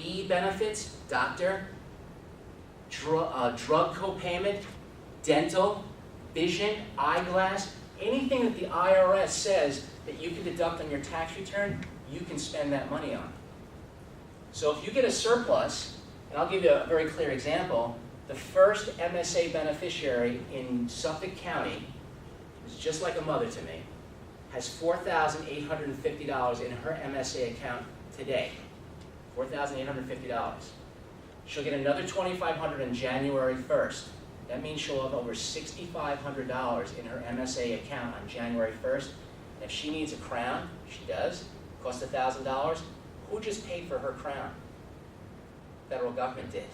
B benefits, doctor, drug copayment, dental, vision, eyeglass, anything that the IRS says that you can deduct on your tax return, you can spend that money on. So if you get a surplus, and I'll give you a very clear example, the first MSA beneficiary in Suffolk County, who's just like a mother to me, has $4,850 in her MSA account today. $4,850. She'll get another $2,500 on January 1st. That means she'll have over $6,500 in her MSA account on January 1st. And if she needs a crown, she does, costs $1,000, who just paid for her crown? Federal government did.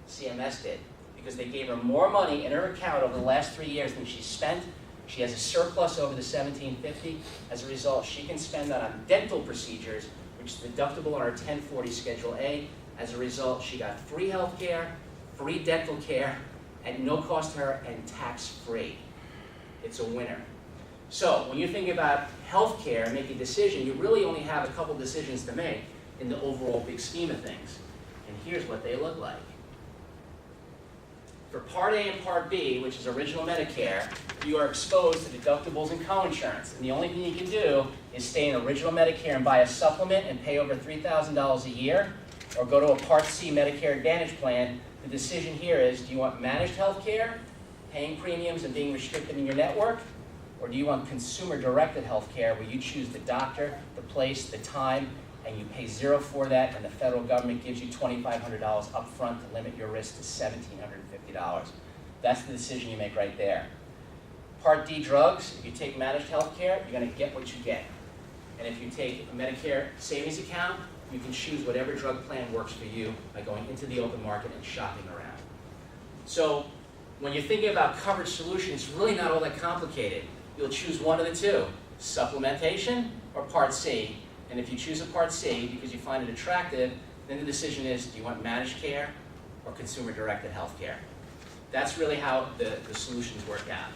CMS did. Because they gave her more money in her account over the last 3 years than she spent. She has a surplus over the $1,750. As a result, she can spend that on dental procedures, which is deductible on our 1040 Schedule A. As a result, she got free health care, free dental care, at no cost to her, and tax-free. It's a winner. So when you think about health care and make a decision, you really only have a couple decisions to make in the overall big scheme of things. And here's what they look like. For Part A and Part B, which is original Medicare, you are exposed to deductibles and coinsurance. And the only thing you can do is stay in original Medicare and buy a supplement and pay over $3,000 a year, or go to a Part C Medicare Advantage plan. The decision here is, do you want managed health care, paying premiums and being restricted in your network, or do you want consumer-directed health care where you choose the doctor, the place, the time, and you pay zero for that, and the federal government gives you $2,500 up front to limit your risk to $1,750. That's the decision you make right there. Part D drugs, if you take managed health care, you're going to get what you get. And if you take a Medicare savings account, you can choose whatever drug plan works for you by going into the open market and shopping around. So when you're thinking about coverage solutions, it's really not all that complicated. You'll choose one of the two, supplementation or Part C. And if you choose a Part C because you find it attractive, then the decision is, do you want managed care or consumer-directed health care? That's really how the solutions work out.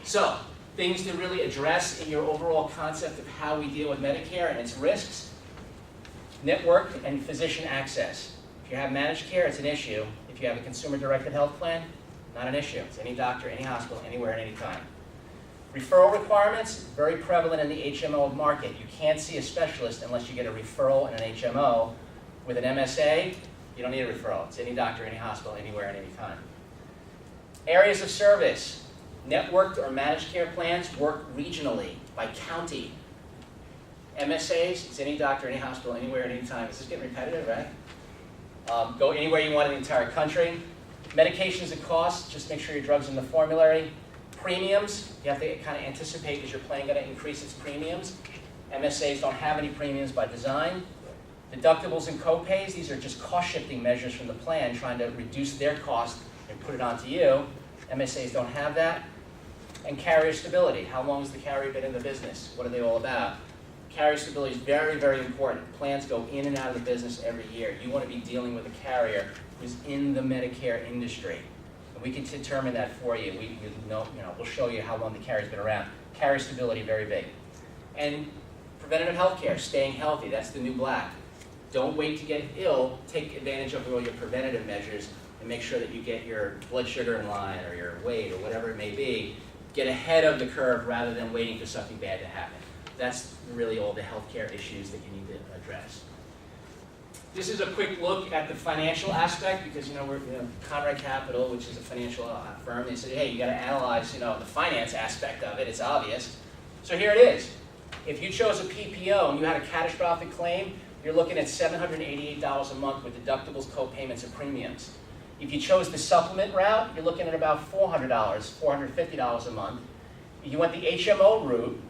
So, things to really address in your overall concept of how we deal with Medicare and its risks. Network and physician access. If you have managed care, it's an issue. If you have a consumer-directed health plan, not an issue. It's any doctor, any hospital, anywhere, at any time. Referral requirements, very prevalent in the HMO market. You can't see a specialist unless you get a referral and an HMO. With an MSA, you don't need a referral. It's any doctor, any hospital, anywhere, at any time. Areas of service. Networked or managed care plans work regionally, by county. MSAs, it's any doctor, any hospital, anywhere, at any time. This is getting repetitive, right? Go anywhere you want in the entire country. Medications and costs, just make sure your drug's in the formulary. Premiums, you have to kind of anticipate, is your plan going to increase its premiums? MSAs don't have any premiums by design. Deductibles and copays, these are just cost-shifting measures from the plan, trying to reduce their cost and put it onto you. MSAs don't have that. And carrier stability, how long has the carrier been in the business? What are they all about? Carrier stability is very, very important. Plans go in and out of the business every year. You want to be dealing with a carrier who's in the Medicare industry. And we can determine that for you. We'll show you how long the carrier's been around. Carrier stability, very big. And preventative health care, staying healthy, that's the new black. Don't wait to get ill. Take advantage of all your preventative measures and make sure that you get your blood sugar in line or your weight or whatever it may be. Get ahead of the curve rather than waiting for something bad to happen. That's really all the healthcare issues that you need to address. This is a quick look at the financial aspect because we're Conrad Capital, which is a financial firm. They said, hey, you got to analyze the finance aspect of it. It's obvious. So here it is. If you chose a PPO and you had a catastrophic claim, you're looking at $788 a month with deductibles, co-payments, and premiums. If you chose the supplement route, you're looking at about $400, $450 a month. If you went the HMO route,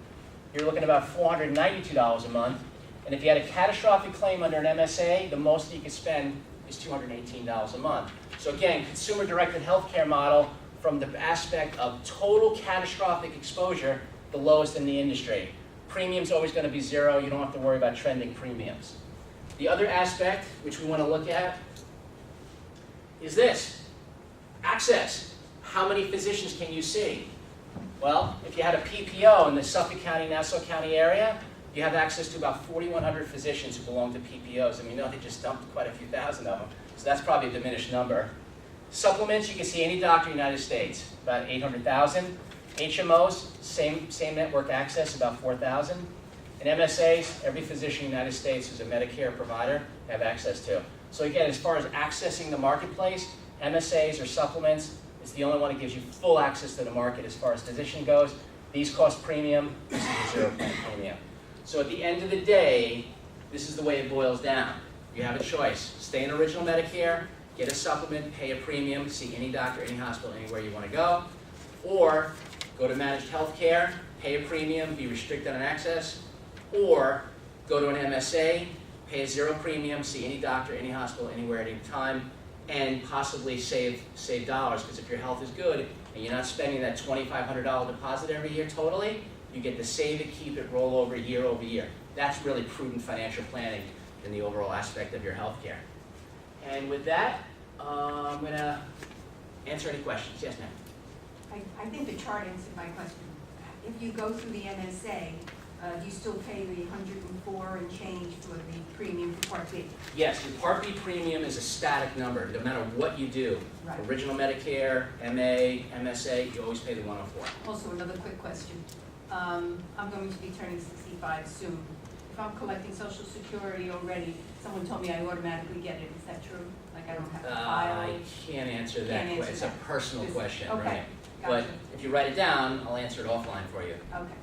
you're looking at about $492 a month. And if you had a catastrophic claim under an MSA, the most that you could spend is $218 a month. So again, consumer-directed healthcare model from the aspect of total catastrophic exposure, the lowest in the industry. Premium's always going to be zero. You don't have to worry about trending premiums. The other aspect, which we want to look at, is this. Access. How many physicians can you see? Well, if you had a PPO in the Suffolk County, Nassau County area, you have access to about 4,100 physicians who belong to PPOs. And we know they just dumped quite a few thousand of them. So that's probably a diminished number. Supplements, you can see any doctor in the United States, about 800,000. HMOs, same network access, about 4,000. And MSAs, every physician in the United States who's a Medicare provider have access to. So again, as far as accessing the marketplace, MSAs or supplements, it's the only one that gives you full access to the market as far as physician goes. These cost premium, this is a zero plan premium. So at the end of the day, this is the way it boils down. You have a choice. Stay in original Medicare, get a supplement, pay a premium, see any doctor, any hospital, anywhere you want to go. Or go to managed health care, pay a premium, be restricted on access. Or go to an MSA, pay a zero premium, see any doctor, any hospital, anywhere at any time, and possibly save dollars. Because if your health is good and you're not spending that $2,500 deposit every year totally, you get to save it, keep it, roll over year over year. That's really prudent financial planning in the overall aspect of your health care. And with that, I'm going to answer any questions. Yes, ma'am. I think the chart answered my question. If you go through the MSA, do you still pay the 104 and change for the premium for Part B? Yes, your Part B premium is a static number, no matter what you do. Right. Original Medicare, MA, MSA, you always pay the 104. Also, another quick question. I'm going to be turning 65 soon. If I'm collecting Social Security already, someone told me I automatically get it. Is that true? Like I don't have to file? I can't answer that. It's a personal question, okay. right? Gotcha. But if you write it down, I'll answer it offline for you. Okay.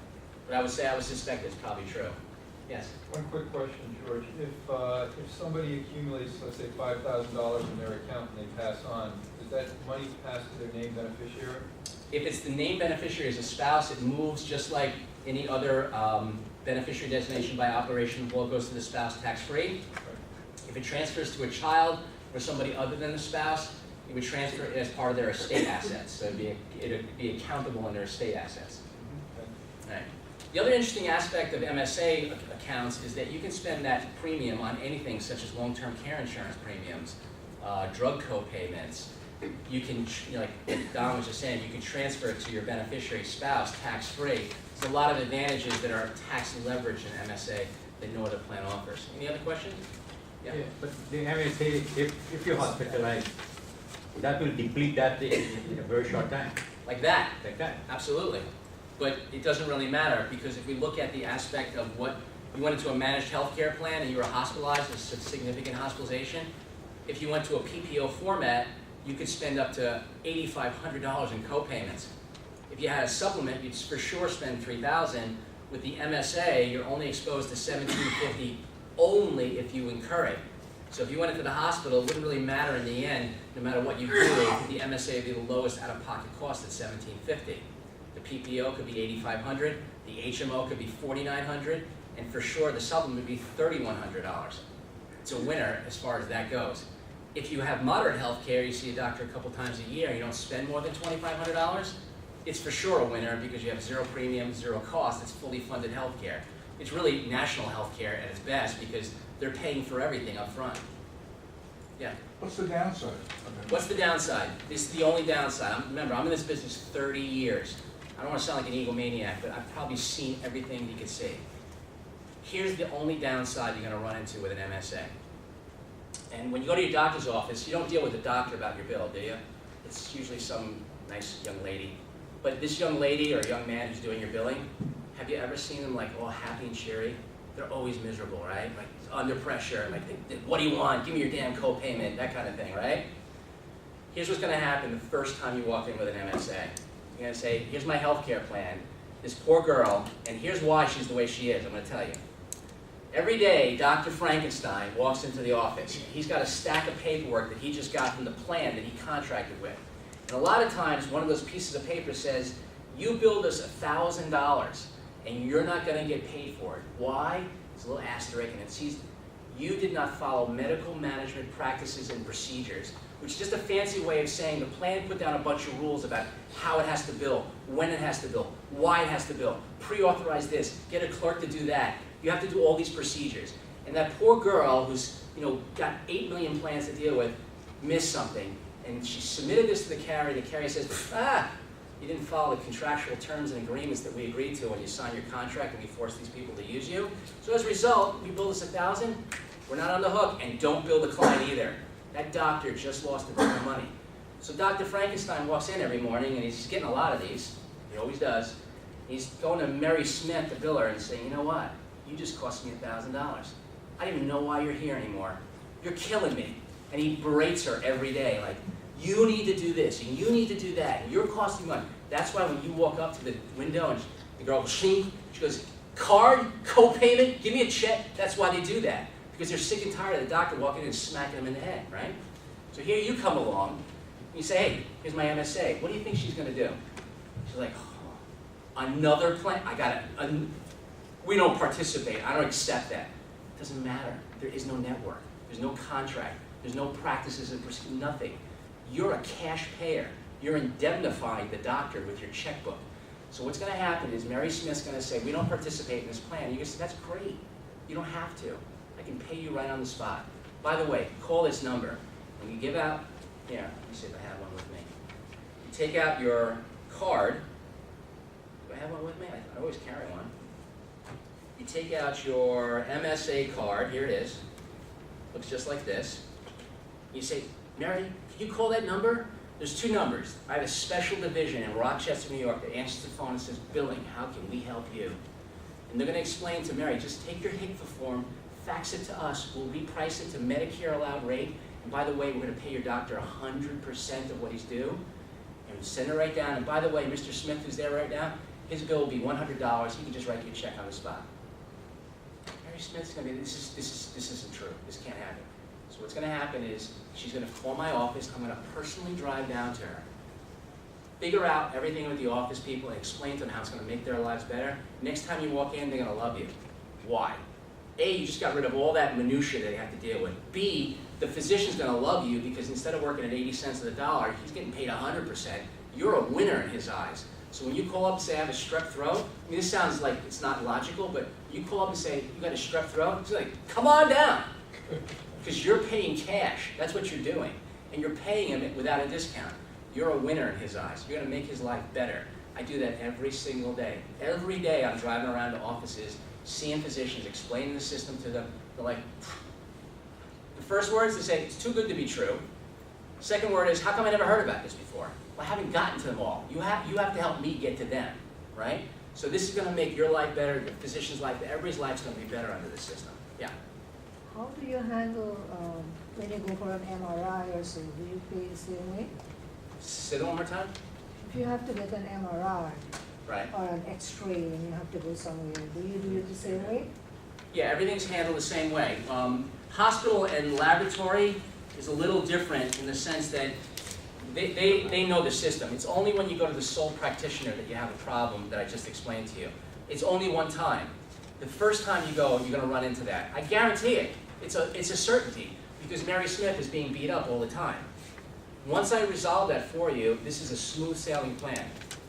But I would suspect it's probably true. Yes? One quick question, George. If somebody accumulates, let's say, $5,000 in their account and they pass on, does that money pass to their named beneficiary? If it's the named beneficiary as a spouse, it moves just like any other beneficiary designation by operation of law goes to the spouse tax-free. Right. If it transfers to a child or somebody other than the spouse, it would transfer it as part of their estate assets. So it'd be accountable in their estate assets. Okay. Right. The other interesting aspect of MSA accounts is that you can spend that premium on anything such as long-term care insurance premiums, drug co-payments. You can, like Don was just saying, you can transfer it to your beneficiary spouse tax-free. There's a lot of advantages that are tax leverage in MSA that no other plan offers. Any other questions? Yeah, but the MSA, if you're hospitalized, that will deplete that in a very short time. Like that. Like that. Absolutely. But it doesn't really matter, because if we look at the aspect of what you went into a managed health care plan and you were hospitalized, a significant hospitalization, if you went to a PPO format, you could spend up to $8,500 in co-payments. If you had a supplement, you'd for sure spend $3,000. With the MSA, you're only exposed to $1,750 only if you incur it. So if you went into the hospital, it wouldn't really matter in the end, no matter what you do, the MSA would be the lowest out-of-pocket cost at $1,750. The PPO could be $8,500, the HMO could be $4,900, and for sure the supplement would be $3,100. It's a winner as far as that goes. If you have moderate health care, you see a doctor a couple times a year, and you don't spend more than $2,500, it's for sure a winner because you have zero premium, zero cost, it's fully funded health care. It's really national health care at its best because they're paying for everything up front. Yeah? What's the downside of it? What's the downside? This is the only downside. Remember, I'm in this business 30 years. I don't want to sound like an egomaniac, but I've probably seen everything you could see. Here's the only downside you're going to run into with an MSA. And when you go to your doctor's office, you don't deal with the doctor about your bill, do you? It's usually some nice young lady. But this young lady or young man who's doing your billing, have you ever seen them like all happy and cheery? They're always miserable, right? Like under pressure, like, what do you want? Give me your damn co-payment, that kind of thing, right? Here's what's going to happen the first time you walk in with an MSA. You're going to say, here's my health care plan, this poor girl, and here's why she's the way she is. I'm going to tell you. Every day, Dr. Frankenstein walks into the office. He's got a stack of paperwork that he just got from the plan that he contracted with. And a lot of times, one of those pieces of paper says, you billed us $1,000, and you're not going to get paid for it. Why? It's a little asterisk, and it says, you did not follow medical management practices and procedures, which is just a fancy way of saying the plan put down a bunch of rules about how it has to bill, when it has to bill, why it has to bill, pre-authorize this, get a clerk to do that. You have to do all these procedures. And that poor girl who's got 8 million plans to deal with missed something. And she submitted this to the carrier says, You didn't follow the contractual terms and agreements that we agreed to when you signed your contract and we forced these people to use you. So as a result, you bill us $1,000, we're not on the hook, and don't bill the client either. That doctor just lost a ton of money. So Dr. Frankenstein walks in every morning, and he's getting a lot of these. He always does. He's going to Mary Smith, the biller, and saying, you know what? You just cost me $1,000. I don't even know why you're here anymore. You're killing me. And he berates her every day, like, you need to do this, and you need to do that, and you're costing money. That's why when you walk up to the window and the girl goes, she goes, card, co-payment, give me a check. That's why they do that, because they're sick and tired of the doctor walking in and smacking them in the head, right? So here you come along, and you say, hey, here's my MSA. What do you think she's going to do? She's like, oh, another plan? I got it. We don't participate. I don't accept that. It doesn't matter. There is no network. There's no contract. There's no practices and nothing. You're a cash payer. You're indemnifying the doctor with your checkbook. So what's going to happen is Mary Smith's going to say, we don't participate in this plan. You can say, that's great. You don't have to. I can pay you right on the spot. By the way, call this number. When you give out, here, let me see if I have one with me. You take out your card. Do I have one with me? I always carry one. You take out your MSA card. Here it is. Looks just like this. You say, Mary, can you call that number? There's two numbers. I have a special division in Rochester, New York that answers the phone and says, billing, how can we help you? And they're going to explain to Mary, just take your HICFA form, fax it to us, we'll reprice it to Medicare allowed rate, and by the way, we're going to pay your doctor 100% of what he's due, and send it right down. And by the way, Mr. Smith, who's there right now, his bill will be $100. He can just write you a check on the spot. Mary Smith's going to be, this isn't true. This can't happen. So what's going to happen is she's going to call my office. I'm going to personally drive down to her, figure out everything with the office people, and explain to them how it's going to make their lives better. Next time you walk in, they're going to love you. Why? A, you just got rid of all that minutia that they have to deal with. B, the physician's going to love you because instead of working at 80 cents of the dollar, he's getting paid 100%. You're a winner in his eyes. So when you call up and say, I have a strep throat, I mean, this sounds like it's not logical, but you call up and say, you got a strep throat? He's like, come on down. Because you're paying cash. That's what you're doing. And you're paying him without a discount. You're a winner in his eyes. You're going to make his life better. I do that every single day. Every day I'm driving around to offices, seeing physicians, explaining the system to them. They're like, the first word is to say, it's too good to be true. Second word is, how come I never heard about this before? Well, I haven't gotten to them all. You have to help me get to them, right? So this is going to make your life better, the physician's life, everybody's life's going to be better under this system. Yeah. How do you handle when you go for an MRI or so? Do you pay the same way? Say it one more time. If you have to get an MRI Right. or an X-ray and you have to go somewhere, do you do it the same way? Yeah, everything's handled the same way. Hospital and laboratory is a little different in the sense that they know the system. It's only when you go to the sole practitioner that you have a problem that I just explained to you. It's only one time. The first time you go, you're going to run into that. I guarantee it. It's a certainty because Mary Smith is being beat up all the time. Once I resolve that for you, this is a smooth sailing plan.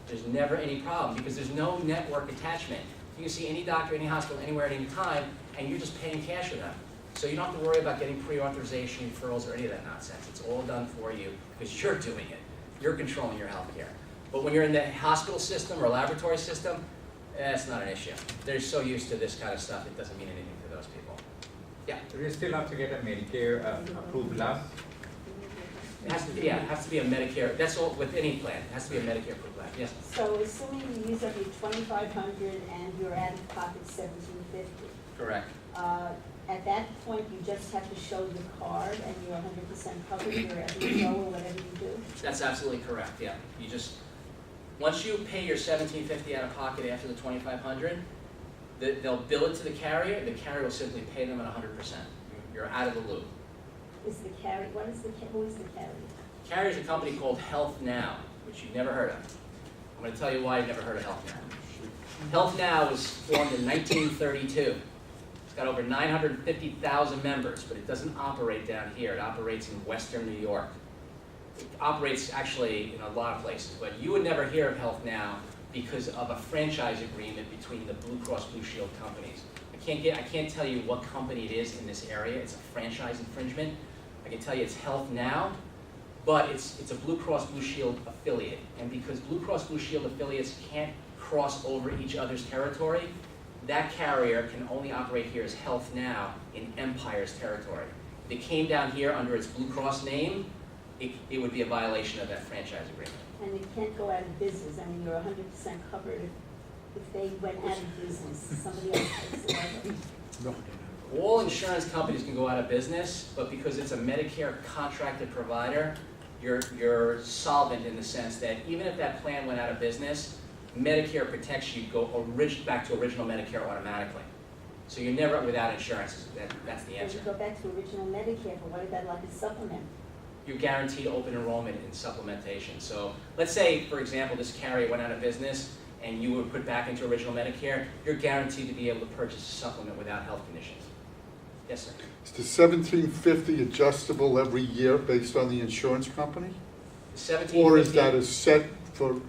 There's never any problem because there's no network attachment. You can see any doctor, any hospital, anywhere at any time, and you're just paying cash for them. So you don't have to worry about getting pre-authorization referrals or any of that nonsense. It's all done for you because you're doing it. You're controlling your health care. But when you're in the hospital system or laboratory system, it's not an issue. They're so used to this kind of stuff, it doesn't mean anything to those people. Yeah? So you still have to get a Medicare approved lab? It has to be, it has to be a Medicare, that's all with any plan. It has to be a Medicare approved plan. Yes? So assuming you use up your $2,500 and your out-of-pocket $1,750, Correct. at that point, you just have to show the card and you're 100% covered wherever you go or whatever you do? That's absolutely correct, yeah. You just, once you pay your $1,750 out of pocket after the $2,500, they'll bill it to the carrier will simply pay them at 100%. You're out of the loop. Who is the carrier? Carrier's a company called Health Now, which you've never heard of. I'm going to tell you why you've never heard of Health Now. Health Now was formed in 1932. It's got over 950,000 members, but it doesn't operate down here. It operates in Western New York. It operates actually in a lot of places, but you would never hear of Health Now because of a franchise agreement between the Blue Cross Blue Shield companies. I can't tell you what company it is in this area. It's a franchise infringement. I can tell you it's Health Now, but it's a Blue Cross Blue Shield affiliate. And because Blue Cross Blue Shield affiliates can't cross over each other's territory, that carrier can only operate here as Health Now in Empire's territory. If it came down here under its Blue Cross name, it would be a violation of that franchise agreement. And it can't go out of business, I mean, you're 100% covered if they went out of business, somebody else takes it over. All insurance companies can go out of business, but because it's a Medicare contracted provider, you're solvent in the sense that even if that plan went out of business, Medicare protects you, go back to original Medicare automatically. So you're never without insurance. That's the If answer. you go back to original Medicare, but what about like a supplement? You're guaranteed open enrollment in supplementation. So let's say, for example, this carrier went out of business and you were put back into original Medicare, you're guaranteed to be able to purchase a supplement without health conditions. Yes, sir. Is the $1,750 adjustable every year based on the insurance company? Or is that a set for,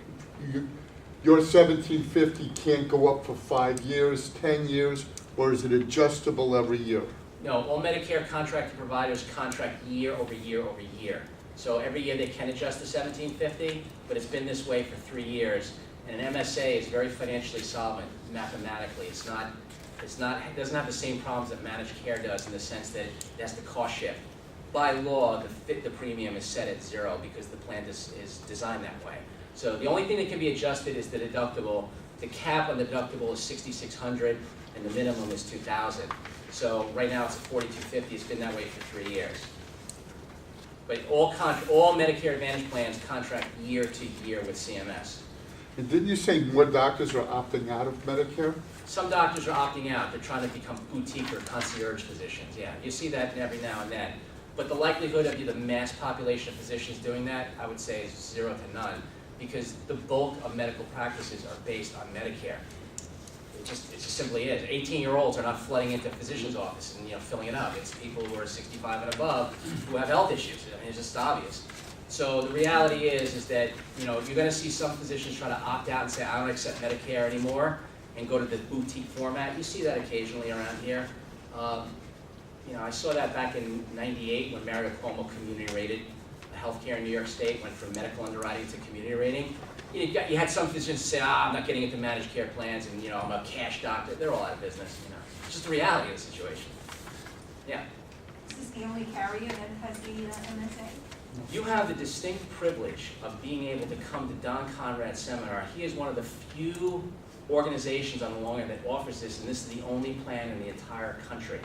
your $1,750 can't go up for 5 years, 10 years, or is it adjustable every year? No, all Medicare contracted providers contract year over year over year. So every year they can adjust the $1,750, but it's been this way for 3 years. And an MSA is very financially solvent mathematically. It doesn't have the same problems that managed care does in the sense that it has to cost shift. By law, the premium is set at 0 because the plan is designed that way. So the only thing that can be adjusted is the deductible. The cap on the deductible is $6,600 and the minimum is $2,000. So right now it's at $4,250. It's been that way for 3 years. But all Medicare Advantage plans contract year to year with CMS. And didn't you say more doctors are opting out of Medicare? Some doctors are opting out. They're trying to become boutique or concierge physicians. Yeah, you see that every now and then. But the likelihood of the mass population of physicians doing that, I would say, is 0 to none, because the bulk of medical practices are based on Medicare. It just simply is. 18-year-olds are not flooding into physicians' offices and filling it up. It's people who are 65 and above who have health issues. I mean, it's just obvious. So the reality is that you're going to see some physicians try to opt out and say, I don't accept Medicare anymore, and go to the boutique format. You see that occasionally around here. I saw that back in '98 when Mario Cuomo community rated healthcare in New York State, went from medical underwriting to community rating. You had some physicians say, I'm not getting into managed care plans, and I'm a cash doctor. They're all out of business. It's just the reality of the situation. Yeah. Is this the only carrier that has the MSA? You have the distinct privilege of being able to come to Don Conrad's seminar. He is one of the few organizations on the long end that offers this, and this is the only plan in the entire country.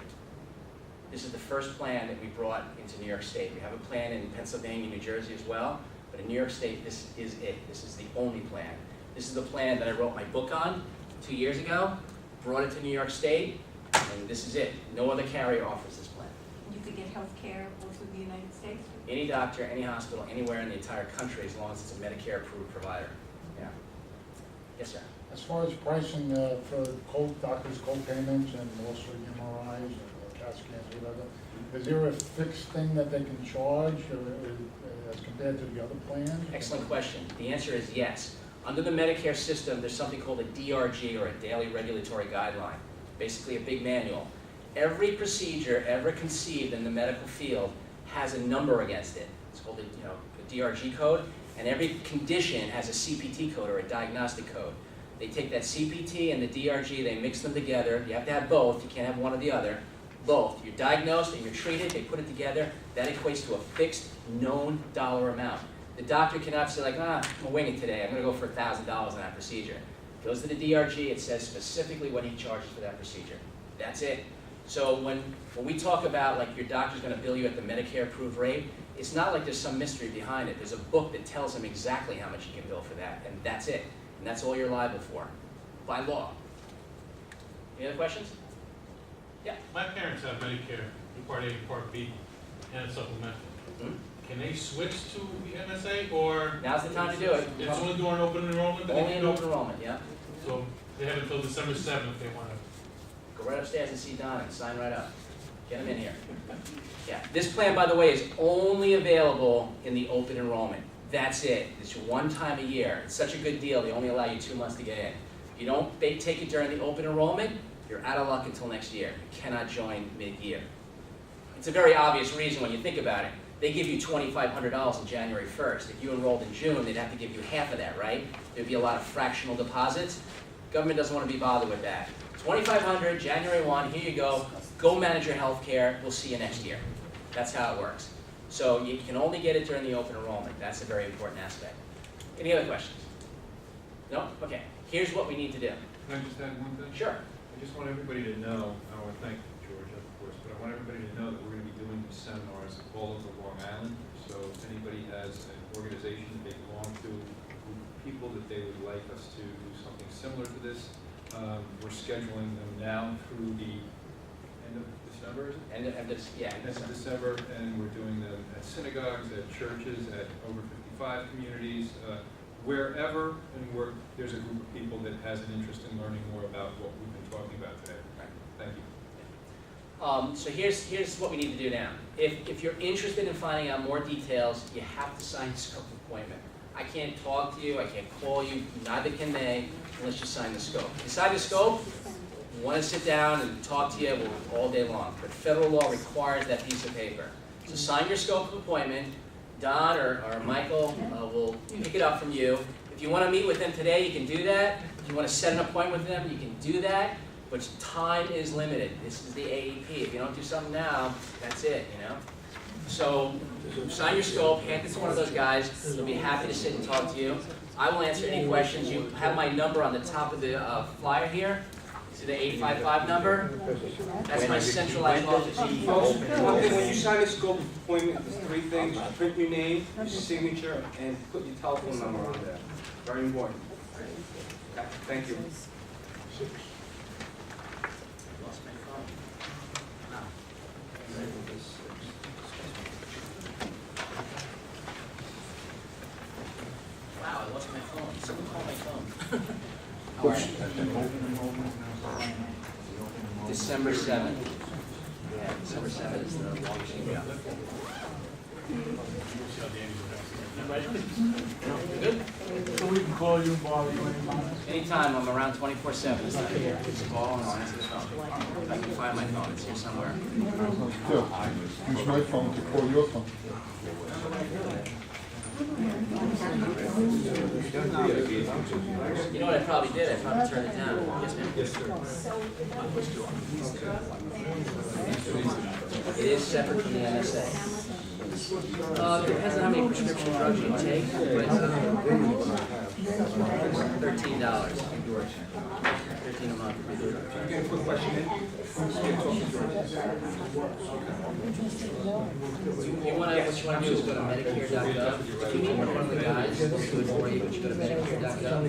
This is the first plan that we brought into New York State. We have a plan in Pennsylvania, New Jersey as well, but in New York State, this is it. This is the only plan. This is the plan that I wrote my book on 2 years ago, brought it to New York State, and this is it. No other carrier offers this plan. You could get health care all through the United States? Any doctor, any hospital, anywhere in the entire country, as long as it's a Medicare-approved provider. Yeah. Yes, sir. As far as pricing for doctors' co-payments and also MRIs or CAT scans, whatever, is there a fixed thing that they can charge as compared to the other plans? Excellent question. The answer is yes. Under the Medicare system, there's something called a DRG, or a Daily Regulatory Guideline, basically a big manual. Every procedure ever conceived in the medical field has a number against it. It's called a DRG code, and every condition has a CPT code, or a diagnostic code. They take that CPT and the DRG, they mix them together. You have to have both. You can't have one or the other. Both. You're diagnosed and you're treated. They put it together. That equates to a fixed, known dollar amount. The doctor cannot say, I'm going to wing it today. I'm going to go for $1,000 on that procedure. Goes to the DRG. It says specifically what he charges for that procedure. That's it. So when we talk about your doctor's going to bill you at the Medicare-approved rate, it's not like there's some mystery behind it. There's a book that tells him exactly how much he can bill for that, and that's it. And that's all you're liable for, by law. Any other questions? Yeah. My parents have Medicare, Part A, Part B, and supplemental. Hmm? Can they switch to the MSA, or? Now's the time to do it. It's only during open enrollment? that they Only can in do it? open enrollment, yeah. So they have until December 7th if they want to. Go right upstairs and see Don and sign right up. Get him in here. Yeah. This plan, by the way, is only available in the open enrollment. That's it. It's one time a year. It's such a good deal, they only allow you 2 months to get in. If you don't take it during the open enrollment, you're out of luck until next year. You cannot join mid-year. It's a very obvious reason when you think about it. they give you $2,500 on January 1st. If you enrolled in June, they'd have to give you half of that, right? There'd be a lot of fractional deposits. Government doesn't want to be bothered with that. $2,500, January 1, here you go. Go manage your health care. We'll see you next year. That's how it works. So you can only get it during the open enrollment. That's a very important aspect. Any other questions? No? Okay. Here's what we need to do. Can I just add one thing? Sure. I just want everybody to know, I want to thank George, of course, but I want everybody to know that we're going to be doing these seminars all over Long Island. So if anybody has an organization that they belong to, a group of people that they would like us to do something similar to this, we're scheduling them now through the end of December, is it? End of December, and we're doing them at synagogues, at churches, at over 55 communities, wherever and where there's a group of people that has an interest in learning more about what we've been talking about today. Thank you. So here's what we need to do now. If you're interested in finding out more details, you have to sign a scope appointment. I can't talk to you, I can't call you, neither can they, unless you sign the scope. If you sign the scope, we want to sit down and talk to you all day long, but federal law requires that piece of paper. So sign your scope of appointment. Don or Michael will pick it up from you. If you want to meet with them today, you can do that. If you want to set an appointment with them, you can do that. But time is limited. This is the AEP. If you don't do something now, that's it, you know? So sign your scope, hand it to one of those guys. They'll be happy to sit and talk to you. I will answer any questions. You have my number on the top of the flyer here. See the 855 number? That's my centralized office. Folks, one thing, when you sign a scope of appointment, there's three things. Print your name, your signature, and put your telephone number on there. Very important. Okay, thank you. Lost my phone. Wow, I lost my phone. Someone call my phone. All right. December 7th. Yeah, December 7th is the longest you got. You good? So we can call you, Bob, you anytime? Anytime, I'm around 24/7. It's not here. Just call and I'll answer the phone. I can find my phone. It's here somewhere. Yeah, use my phone to call your phone. You know what I probably did? I probably turned it down. Yes, ma'am? Yes, sir. It is separate from the MSA. Depends on how many prescription drugs you take, but $13. $13 a month. Again, quick question. What you want to do is go to Medicare.gov. If you meet one of the guys, we'll do it for you, but you go to Medicare.gov.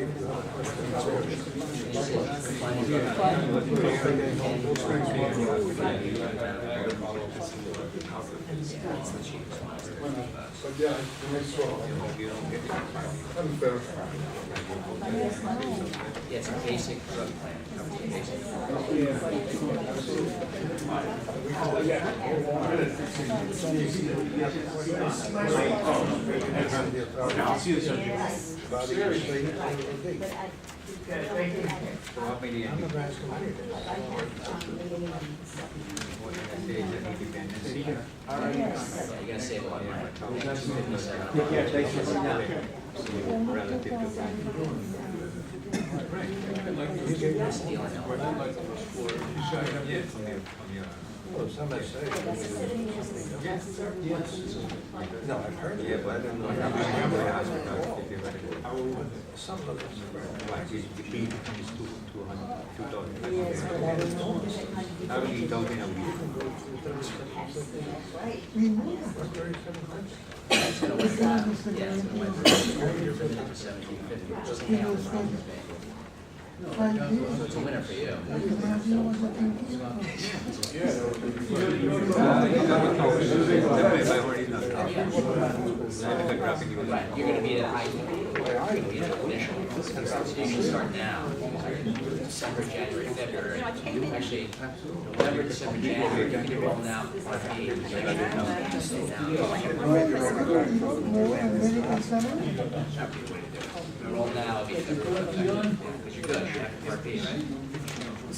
But yeah, to make sure. Unfair. Yeah, it's a basic drug plan. Basic. I'll see you soon. You're gonna save a lot of money. That's the deal, I know. No, I've heard of it, but I didn't know. Some of them. It's gonna wipe out. Yeah, it's gonna wipe out. You're limited to 1750. It doesn't count as long as they- So it's a winner for you. Right, you're gonna be at high, you're gonna be at initial. So you can start now. December, January, February. Actually, November, December, January, you can enroll now. Enroll now, it'll be February, because you're good, you're Part B, right?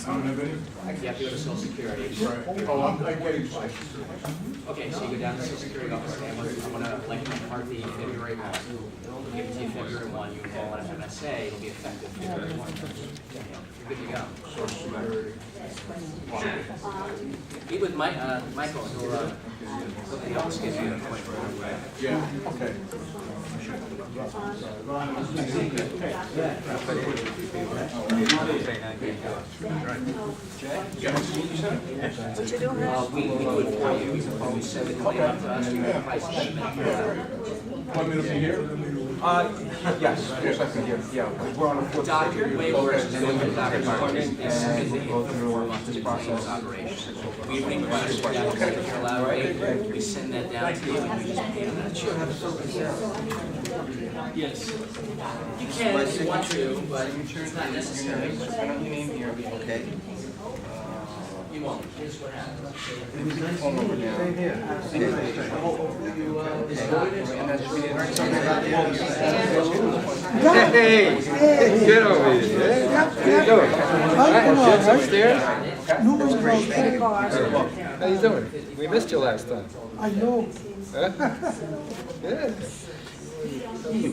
You have to go to Social Security. Oh, I'm getting five. Okay, so you go down to the Social Security office, and I'm gonna elect you Part B February 1. We'll give it to you February 1, you enroll in an MSA, it'll be effective February 1. You're good to go. Meet with Michael, he'll schedule you an appointment. Yeah, okay. But you don't have. We do it for you, we send the claim up to us, we get a price estimate. Want me to be here? Yes, yes, I can hear, yeah, we're on a fourth. Doctor, way worse than going to the doctor's office, they submit the form to the claims operation. We bring the request down to Medicare allowed rate, we send that down to you, and we just pay on that check. Yes. You can if you want to, but it's not necessary. Okay. You won't, here's what happens. Hey, get over here. How you doing? Jet's upstairs? How you doing? We missed you last time. I know. Huh? Yeah.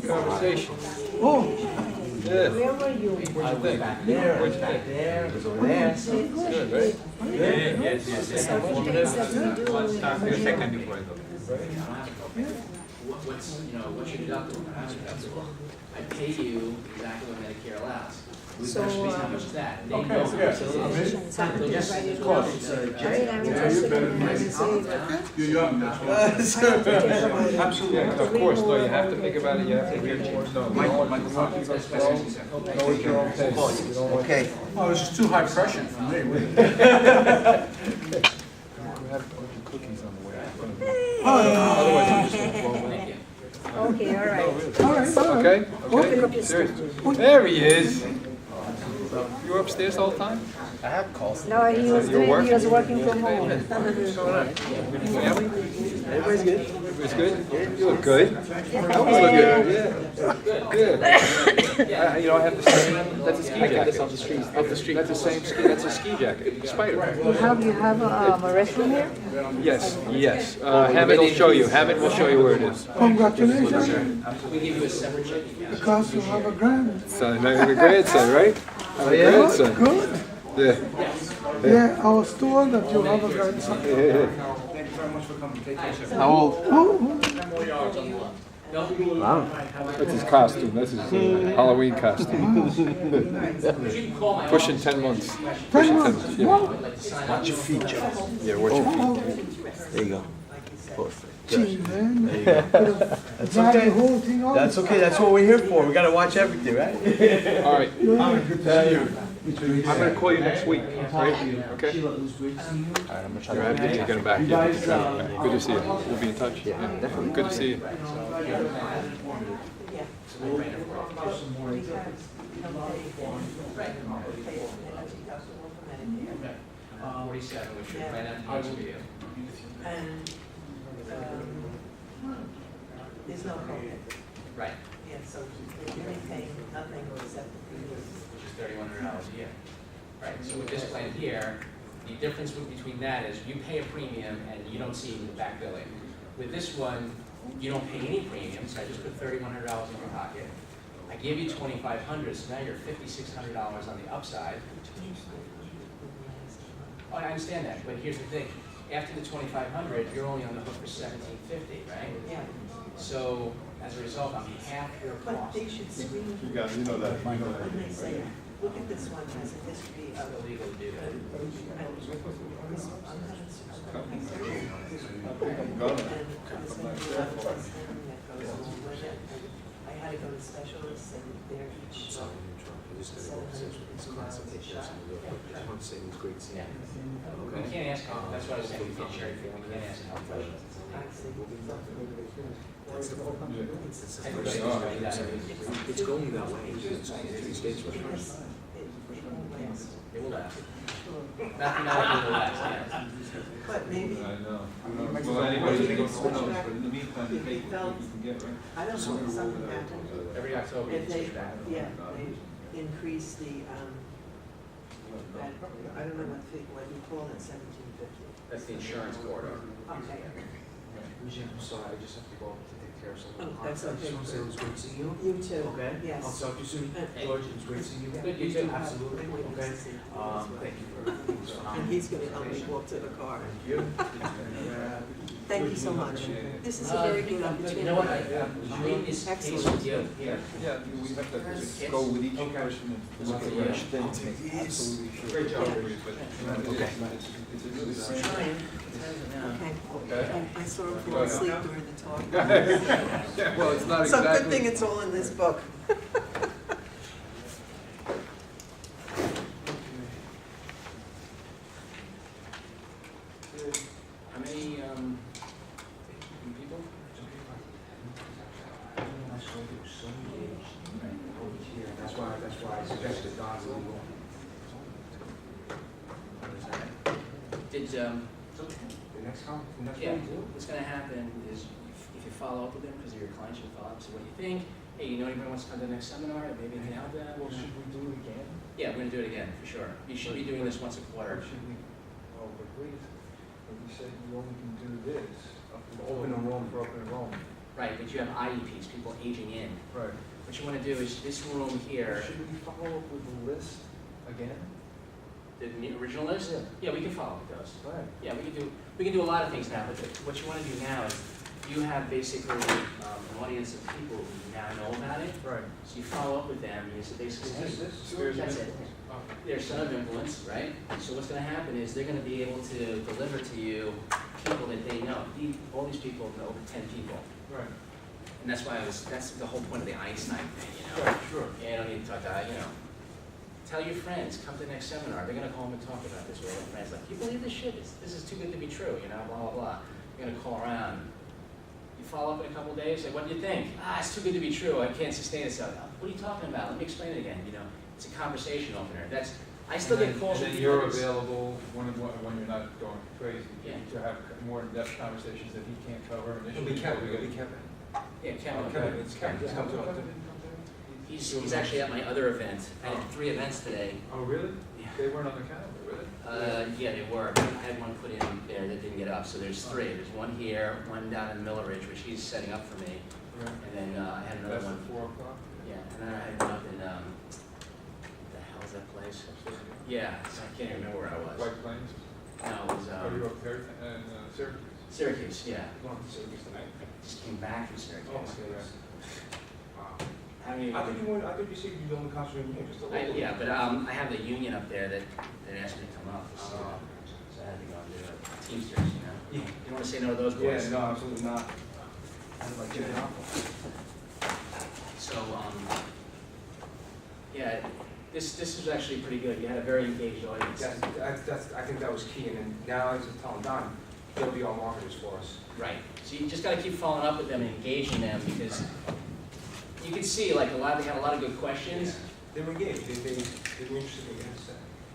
Conversation. Oh, Yeah. where were you? What'd you think? What'd you think? Good, right? Yes. So the things that we do. What's your deductible? I pay you exactly what Medicare allows. So, How much is that? They okay, know. so I'm just write it down. I mean, I'm interested in what you say. You're young, that's why. Absolutely. Of course, no, you have to think about it, you have to get more. No, you don't want to go slow, go at your own pace. You don't want- Okay. Oh, this is too high pressure for me. We have a bunch of cookies on the way. Otherwise, I'm just gonna blow away. Okay, all right. Okay? Open up your Seriously. There he is. You were upstairs all the time? I have calls. No, he was You're doing, he was working? working from home. Family? Everybody's good? Everybody's good? You look good. You always look good, yeah. Good. You know, I have the same, that's a ski jacket. I got this off the street. Off the street. That's the same ski, that's a ski jacket, Spider. You have a restroom here? Yes, yes. Hammond will show you, Hammond will show you where it is. Congratulations, We give you a separate check. because you have a grandson. Son, I have a grandson, right? I have a grandson. Good. Yeah. Yeah, I was told that you have a grandson. Yeah. Thank you very much for coming. Take care. How old? Oh, That's his costume, that's his Halloween costume. Pushing 10 months. Pushing 10 months, yeah. Watch your feet, Joe. Yeah, watch your feet. There you go. gee, man. That's okay. That's okay. That's what we're here for. We gotta watch everything, right? All right. Good to see you. I'm gonna call you next week, right? Okay? I'm gonna try You're happy to get him back. Yeah. Good to see you. We'll be in touch. Yeah, definitely. Good to see you. Okay. 47, which your plan application for you. And, there's no copay. Right, Yeah, so you're really paying nothing except the premium. which is $3,100 a year. Right, so with this plan here, the difference between that is you pay a premium and you don't see the back billing. With this one, you don't pay any premium, so I just put $3,100 in your pocket. I give you $2,500, so now you're $5,600 on the upside. Oh, I understand that, but here's the thing. After the $2,500, you're only on the hook for $1,750, right? Yeah, So as a result, on half your but cost. they should screen You got, you know that. when they say, look at this one, has a history of. Illegal to do that. And this one, I'm having some. Go. And there's been a lot of testing that goes along with it. And I had to go to specialists and they're each. Yeah. We can't ask, that's what I was saying, we can't share it, we can't ask health questions. Everybody knows right now. It's going that way. It will last. Mathematically, it will last, yeah. But maybe, I know. Well, anybody can go to but in the meantime, you take what you can get, right? I don't know, if something happened. Every October, you If they, switch back. yeah, they increase the, I don't know what you call it, 1750. That's the insurance corridor. Okay. I'm sorry, I just have to go to take care of something. Oh, that's okay. I just want to say it was great seeing you. You too. Okay? Yes. I'll talk to you soon. George, it was great seeing you again. Good, you too. Absolutely. Okay. Thank you for And he's gonna help me walk to the car. Thank you. Thank you so much. This is a very good opportunity. You know what, I'm reading this case with you here. Yeah, we have to Kids? go with each Okay. person and look at each thing to make absolutely sure. Great job. Okay. It's a really I'm trying. Okay. I saw him fall asleep during the talk. Yeah, well, it's not So exactly. good thing it's all in this book. How many, people? That's why I suggested Don's legal. Did, The next yeah, one, too? what's gonna happen is if you follow up with them, because of your clients, you follow up, see what you think. Hey, you know anybody wants to come to the next seminar, or maybe you can help them? Well, should we do it again? Yeah, we're gonna do it again, for sure. You should be doing this once a Or quarter. should we, oh, but wait, but we said we only can do this up to Open enrollment. for open enrollment. Right, but you have IEPs, people aging in. Right. What you wanna do is this room here, Should we follow up with the list again? the original list? Yeah, we can follow up with those. Right. Yeah, we can do a lot of things now, but what you wanna do now is, you have basically an audience of people who now know about it. Right. So you follow up with them, and you say basically, Is this hey, spheres of that's it. influence? They're son of influence, right? So what's gonna happen is they're gonna be able to deliver to you people that they know. All these people know over 10 people. Right. And that's why that's the whole point of the Einstein thing, you know? Right, sure. Yeah, you don't need to talk to, tell your friends, come to the next seminar. They're gonna call them and talk about this with their friends. Like, you believe this shit? This is too good to be true, blah, blah, blah. You're gonna call around. You follow up in a couple of days, say, what do you think? It's too good to be true. I can't sustain it. What are you talking about? Let me explain it again, It's a conversation opener. I still get calls And from then people. you're available when you're not going crazy, Yeah. to have more in-depth conversations that he can't cover It'll initially. be Kevin, it'll be Kevin. Yeah, Kevin. Kevin, it's Kevin. Just come to it. He's actually at my other event. I had 3 events today. Oh, really? Yeah. They weren't on the calendar, really? Yeah, they were. I had one put in there that didn't get up, so there's 3. There's one here, one down in Miller Ridge, which he's setting up for me, Right. and then I had another That's one. at 4 o'clock? Yeah, and then I had one up in what the hell is that place? Yeah, I can't even remember where I was. White Plains? No, it was Oh, you were up there in Syracuse? Syracuse. Yeah, Going to Syracuse tonight. just came back from Syracuse. Oh, my goodness. Wow. How many? I think you said you only concentrate on just a little. Yeah, but I have the union up there that asked me to come up. So I had to go and do a Teamsters, Yeah. You don't want to say no to those boys? Yeah, no, absolutely not. I'd like to get off. So, yeah, this is actually pretty good. You had a very engaged audience. I think that was key, and then now I just tell them, Don, they'll be our marketers for us. Right. So you just got to keep following up with them and engaging them because you can see they had a lot of good questions. They were engaged, they were interested in what you had to say.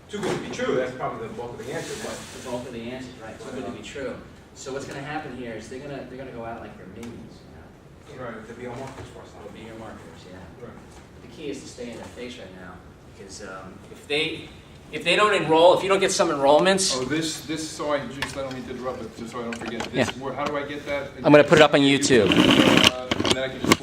Too good to be true, that's probably the bulk of the answer, but. The bulk of the answers, right? Too good to be true. So what's going to happen here is they're gonna go out like their minions, Right, they'll be our marketers for us. They'll be your marketers, yeah. Right. The key is to stay in their face right now because if they don't enroll, if you don't get some enrollments, Oh, so I don't mean to interrupt, but just so I don't forget, how do I get that? I'm going to put it up on YouTube. And then I can just